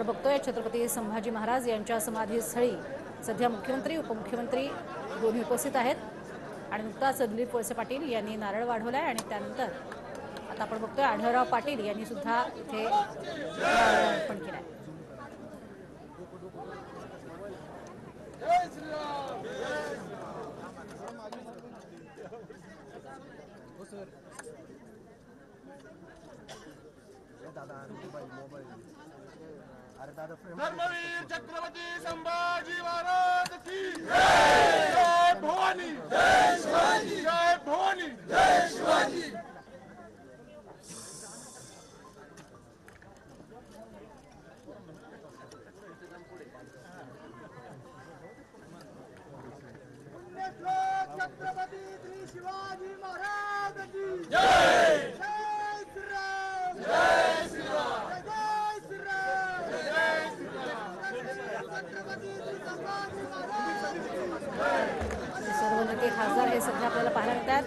बघतोय छत्रपती संभाजी महाराज यांच्या समाधीस्थळी सध्या मुख्यमंत्री उपमुख्यमंत्री दोन्ही उपस्थित आहेत आणि नुकताच दिलीप वळसे पाटील यांनी नारळ वाढवलाय आणि त्यानंतर आता आपण बघतोय आढळराव पाटील यांनी सुद्धा इथे नारळ अर्पण केलाय। धर्मवीर छत्रपती संभाजी महाराज की जय भवानी जय शिवाजी जय भवानी जय शिवाजी। छत्रपती श्री शिवाजी महाराज की जय। जय श्री राम जय श्री राम जय श्री राम जय श्री राम। छत्रपती श्री संभाजी महाराज सर्व नेते खासदार हे सध्या आपल्याला पाहायला मिळतात।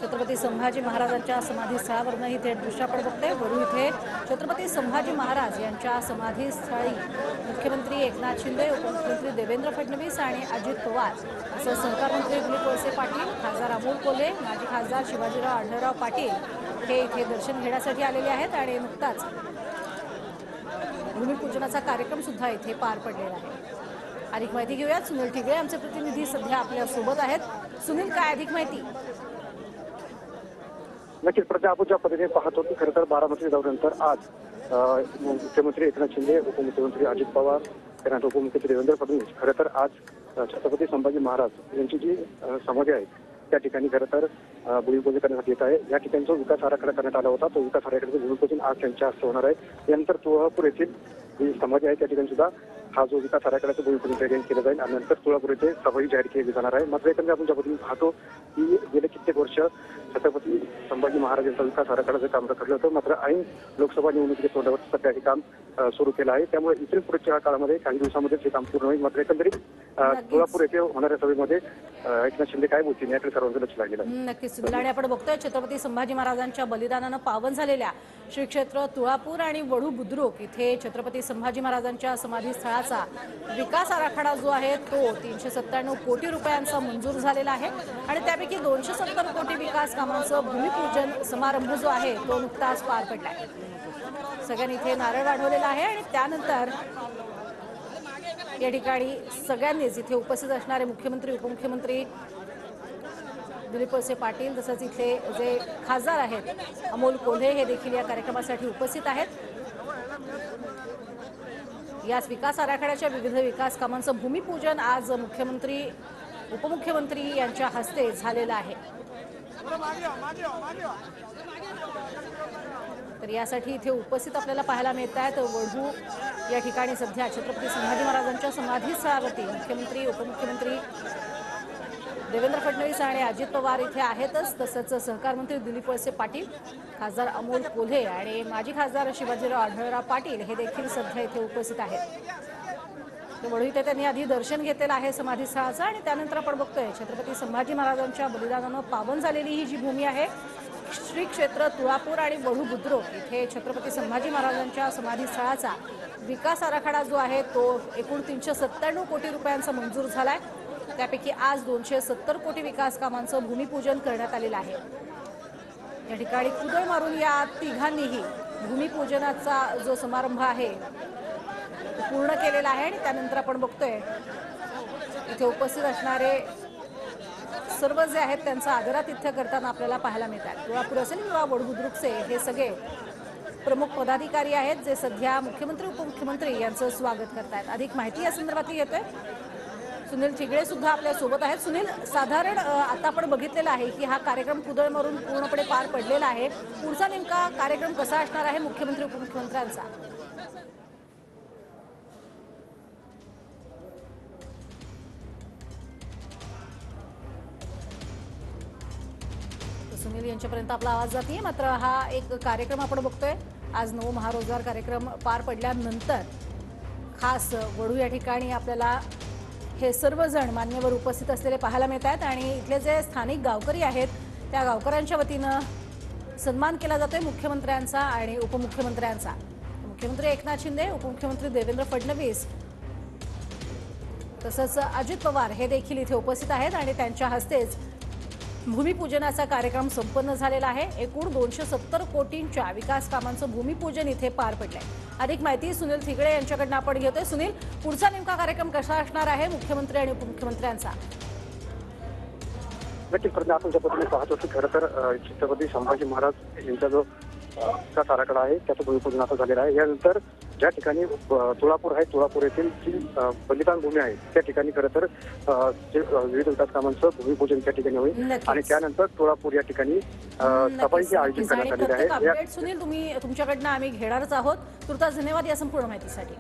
छत्रपती संभाजी महाराजांच्या समाधीस्थळावरून ही थेट दृश्य आपण बघतोय। वरू इथे छत्रपती संभाजी महाराज यांच्या समाधीस्थळी मुख्यमंत्री एकनाथ शिंदे, उपमुख्यमंत्री देवेंद्र फडणवीस आणि अजित पवार असं सहकार मंत्री दिलीप वळसे पाटील, खासदार अमोल कोल्हे, माजी खासदार शिवाजीराव आढळराव पाटील हे इथे दर्शन घेण्यासाठी आलेले आहेत आणि नुकताच भूमिपूजनाचा कार्यक्रम सुद्धा इथे पार पडलेला आहे। अधिक माहिती घेऊयात, सुनील ठिगळे आमचे प्रतिनिधी सध्या आपल्या सोबत आहेत। सुनील, काय अधिक माहिती? नक्कीच प्रजा, आपण ज्या पद्धतीने पाहतो की खरं तर बारामती दौऱ्यानंतर आज मुख्यमंत्री एकनाथ शिंदे, उपमुख्यमंत्री अजित पवार, त्यानंतर उपमुख्यमंत्री देवेंद्र फडणवीस खरं तर आज छत्रपती संभाजी महाराज यांची जी समाधी आहे त्या ठिकाणी खरं तर भूमिपूजन करण्यासाठी येत आहे। या ठिकाणी जो विकास आराखडा करण्यात आला होता तो विकास आराखड्याचं भूमिपूजन आज त्यांच्या हस्ते होणार आहे। यानंतर तुळजापूर येथील जी समाधी आहे त्या ठिकाणी सुद्धा हा जो विकास आराखड्याचं भूमिपूजन त्या ठिकाणी केलं जाईल आणि नंतर तुळजापूर येथे सभाही जाहीर केली जाणार आहे। मात्र एकंदरीत आपण ज्या पद्धतीने पाहतो की गेले कित्येक वर्ष छत्रपती संभाजी महाराज यांचा विकास आराखड्याचं काम रखडलं होतं, मात्र ऐन लोकसभा निवडणुकीच्या तोंडावर सध्या हे काम सुरू केलं आहे। त्यामुळे इथून पुढच्या काळामध्ये काही दिवसामध्ये हे काम पूर्ण होईल। मात्र एकंदरीत तुळजापूर येथे होणाऱ्या सभेमध्ये एकनाथ शिंदे काय बोलतील याकडे सर्वांचं लक्ष लागलेलं आहे। नक्कीच सुनील, आणि आपण बघतोय छत्रपती संभाजी महाराजांच्या बलिदानानं पावन झालेल्या श्री क्षेत्र तुळजापूर आणि वढू बुद्रुक इथे छत्रपती संभाजी महाराजांच्या समाधीस्थळाचा विकास आराखडा जो आहे तो 397 कोटी रुपयांचा मंजूर झालेला आहे आणि त्यापैकी 270 कोटी विकास कामांचं भूमिपूजन समारंभ जो आहे तो नुकताच पार पडलाय। सगळ्यांनी इथे नारळ वाढवलेला आहे आणि त्यानंतर या ठिकाणी सगळ्यांनीच इथे उपस्थित असणारे मुख्यमंत्री उपमुख्यमंत्री दिलीप वळसे पाटील तसंच इथले जे खासदार आहेत अमोल कोल्हे हे देखील या कार्यक्रमासाठी उपस्थित आहेत। याच विकास आराखड्याच्या विविध विकास कामांचं भूमिपूजन आज मुख्यमंत्री उपमुख्यमंत्री यांच्या हस्ते झालेलं आहे। तर यासाठी इथे उपस्थित आपल्याला पाहायला मिळत आहेत वढू या ठिकाणी सध्या छत्रपती संभाजी महाराजांच्या समाधीस्थळावरती मुख्यमंत्री उपमुख्यमंत्री देवेंद्र फडणवीस आणि अजित पवार इथे आहेतच, तसंच सहकार मंत्री दिलीप वळसे पाटील, खासदार अमोल कोल्हे आणि माजी खासदार शिवाजीराव आढळराव पाटील हे देखील सध्या इथे उपस्थित आहेत। वढू इथे त्यांनी आधी दर्शन घेतलेलं आहे समाधीस्थळाचं आणि त्यानंतर आपण बघतोय छत्रपती संभाजी महाराजांच्या बलिदानानं पावन झालेली ही जी भूमी आहे श्री क्षेत्र तुळजापूर आणि वढू बुद्रुक इथे छत्रपती संभाजी महाराजांच्या समाधीस्थळाचा विकास आराखडा जो आहे तो एकूण 397 कोटी रुपयांचा मंजूर झालाय। त्यापैकी आज 270 कोटी विकास कामांचं भूमिपूजन करण्यात आलेलं आहे। या ठिकाणी कुदळ मारून या तिघांनीही भूमिपूजनाचा जो समारंभ आहे पूर्ण केलेला आहे आणि त्यानंतर आपण बघतोय इथे उपस्थित असणारे सर्व जे आहेत त्यांचा आदरातिथ्य करताना आपल्याला पाहायला मिळतात। तुळजापूर असेल किंवा वढू बुद्रुकचे हे सगळे प्रमुख पदाधिकारी आहेत जे सध्या मुख्यमंत्री उपमुख्यमंत्री यांचं स्वागत करतायत। अधिक माहिती या संदर्भातली घेतोय सुनील ठिगळे सुद्धा आपल्या सोबत आहेत। सुनील, साधारण आता आपण बघितलेलं आहे की हा कार्यक्रम कुदळ मारून पूर्णपणे पार पडलेला आहे, पुढचा नेमका कार्यक्रम कसा असणार आहे मुख्यमंत्री उपमुख्यमंत्र्यांचा? सुनील यांच्यापर्यंत आपला आवाज जाते, मात्र हा एक कार्यक्रम आपण बघतोय आज 9 महारोजगार कार्यक्रम पार पडल्यानंतर खास वढू या ठिकाणी आपल्याला हे सर्वजण मान्यवर उपस्थित असलेले पाहायला मिळतात आणि इथले जे स्थानिक गावकरी आहेत त्या गावकऱ्यांच्या वतीनं सन्मान केला जातोय मुख्यमंत्र्यांचा आणि उपमुख्यमंत्र्यांचा। मुख्यमंत्री एकनाथ शिंदे, उपमुख्यमंत्री देवेंद्र फडणवीस तसंच अजित पवार हे देखील इथे उपस्थित आहेत आणि त्यांच्या हस्तेच भूमिपूजनाचा कार्यक्रम संपन्न झालेला आहे। एकूण 270 कोटींच्या विकास कामांचं भूमिपूजन इथे पार पडलंय। अधिक माहिती सुनील थिगळे यांच्याकडून आपण घेतोय। सुनील, पुढचा नेमका कार्यक्रम कसा असणार आहे मुख्यमंत्री आणि उपमुख्यमंत्र्यांचा? नक्कीच प्रज्ञा, आपण ज्या पद्धतीने पाहतो की खरं तर छत्रपती संभाजी महाराज यांचा जो विकास आराखडा आहे त्याचं भूमिपूजन आता झालेलं आहे। यानंतर ज्या ठिकाणी तुळापूर आहे, तुळापूर येथील जी बलिदान भूमी आहे त्या ठिकाणी खरं तर जे विविध विकास कामांचं भूमिपूजन त्या ठिकाणी होईल आणि त्यानंतर तुळापूर या ठिकाणी सभाही आयोजित करण्यात आलेली आहे। सुनील, तुमच्याकडनं आम्ही घेणारच आहोत। तुर्तास धन्यवाद या संपूर्ण माहितीसाठी।